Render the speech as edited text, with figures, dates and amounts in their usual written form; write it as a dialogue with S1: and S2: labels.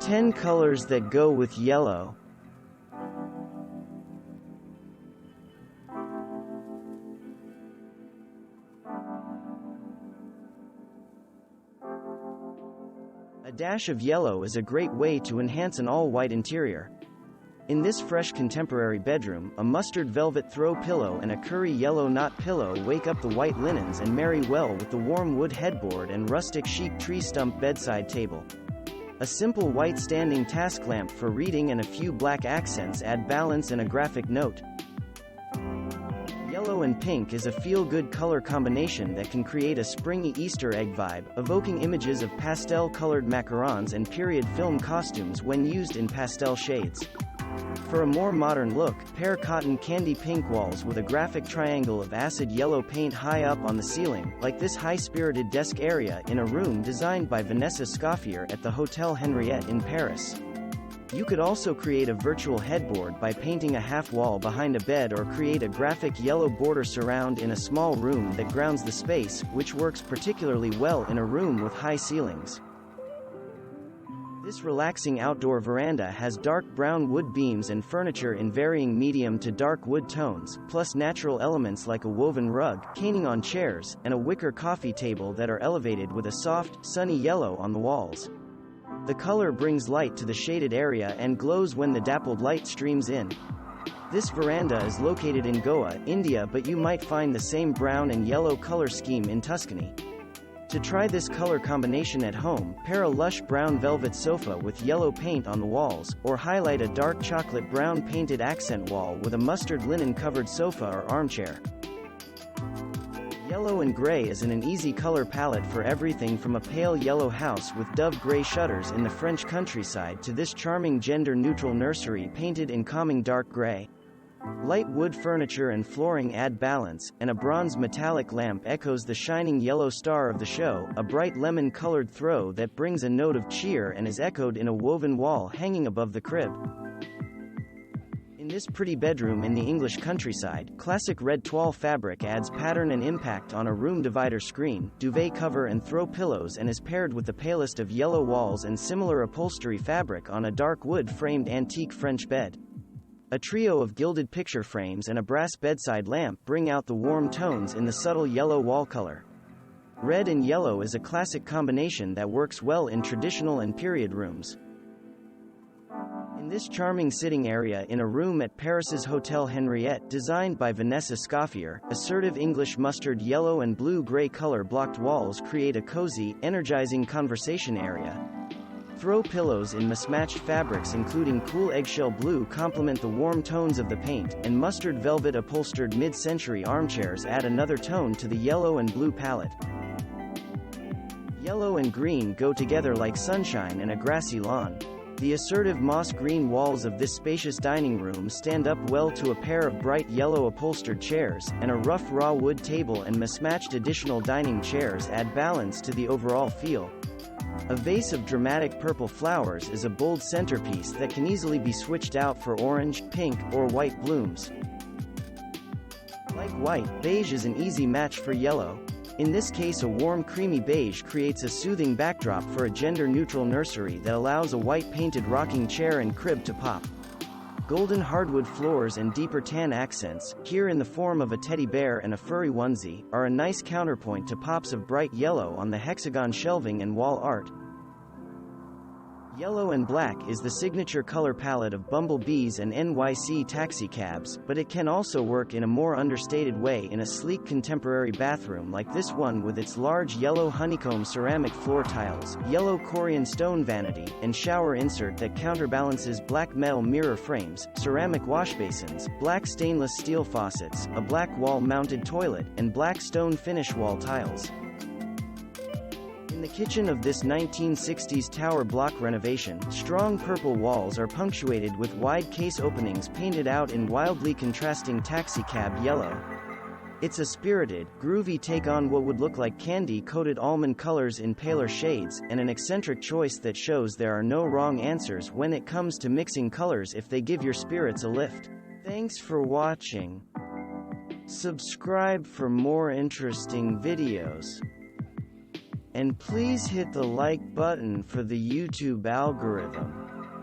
S1: 10 colors that go with yellow. A dash of yellow is a great way to enhance an all-white interior. In this fresh contemporary bedroom, a mustard velvet throw pillow and a curry yellow knot pillow wake up the white linens and marry well with the warm wood headboard and rustic chic tree stump bedside table. A simple white standing task lamp for reading and a few black accents add balance and a graphic note. Yellow and pink is a feel-good color combination that can create a springy Easter egg vibe, evoking images of pastel-colored macarons and period film costumes when used in pastel shades. For a more modern look, pair cotton candy pink walls with a graphic triangle of acid yellow paint high up on the ceiling, like this high-spirited desk area in a room designed by Vanessa Scoffier at the Hotel Henriette in Paris. You could also create a virtual headboard by painting a half wall behind a bed or create a graphic yellow border surround in a small room that grounds the space, which works particularly well in a room with high ceilings. This relaxing outdoor veranda has dark brown wood beams and furniture in varying medium to dark wood tones, plus natural elements like a woven rug, caning on chairs, and a wicker coffee table that are elevated with a soft, sunny yellow on the walls. The color brings light to the shaded area and glows when the dappled light streams in. This veranda is located in Goa, India, but you might find the same brown and yellow color scheme in Tuscany. To try this color combination at home, pair a lush brown velvet sofa with yellow paint on the walls, or highlight a dark chocolate brown painted accent wall with a mustard linen covered sofa or armchair. Yellow and gray is an easy color palette for everything from a pale yellow house with dove gray shutters in the French countryside to this charming gender-neutral nursery painted in calming dark gray. Light wood furniture and flooring add balance, and a bronze metallic lamp echoes the shining yellow star of the show, a bright lemon-colored throw that brings a note of cheer and is echoed in a woven wall hanging above the crib. In this pretty bedroom in the English countryside, classic red toile fabric adds pattern and impact on a room divider screen, duvet cover and throw pillows, and is paired with the palest of yellow walls and similar upholstery fabric on a dark wood-framed antique French bed. A trio of gilded picture frames and a brass bedside lamp bring out the warm tones in the subtle yellow wall color. Red and yellow is a classic combination that works well in traditional and period rooms. In this charming sitting area in a room at Paris's Hotel Henriette designed by Vanessa Scoffier, assertive English mustard yellow and blue-gray color-blocked walls create a cozy, energizing conversation area. Throw pillows in mismatched fabrics including cool eggshell blue complement the warm tones of the paint, and mustard velvet upholstered mid-century armchairs add another tone to the yellow and blue palette. Yellow and green go together like sunshine and a grassy lawn. The assertive moss green walls of this spacious dining room stand up well to a pair of bright yellow upholstered chairs, and a rough raw wood table and mismatched additional dining chairs add balance to the overall feel. A vase of dramatic purple flowers is a bold centerpiece that can easily be switched out for orange, pink, or white blooms. Like white, beige is an easy match for yellow. In this case, a warm creamy beige creates a soothing backdrop for a gender-neutral nursery that allows a white painted rocking chair and crib to pop. Golden hardwood floors and deeper tan accents, here in the form of a teddy bear and a furry onesie, are a nice counterpoint to pops of bright yellow on the hexagon shelving and wall art. Yellow and black is the signature color palette of bumblebees and NYC taxicabs, but it can also work in a more understated way in a sleek contemporary bathroom like this one with its large yellow honeycomb ceramic floor tiles, yellow Korean stone vanity, and shower insert that counterbalances black metal mirror frames, ceramic wash basins, black stainless steel faucets, a black wall-mounted toilet, and black stone finish wall tiles. In the kitchen of this 1960s tower block renovation, strong purple walls are punctuated with wide case openings painted out in wildly contrasting taxicab yellow. It's a spirited, groovy take on what would look like candy-coated almond colors in paler shades, and an eccentric choice that shows there are no wrong answers when it comes to mixing colors if they give your spirits a lift. Thanks for watching. Subscribe for more interesting videos. And please hit the like button for the YouTube algorithm.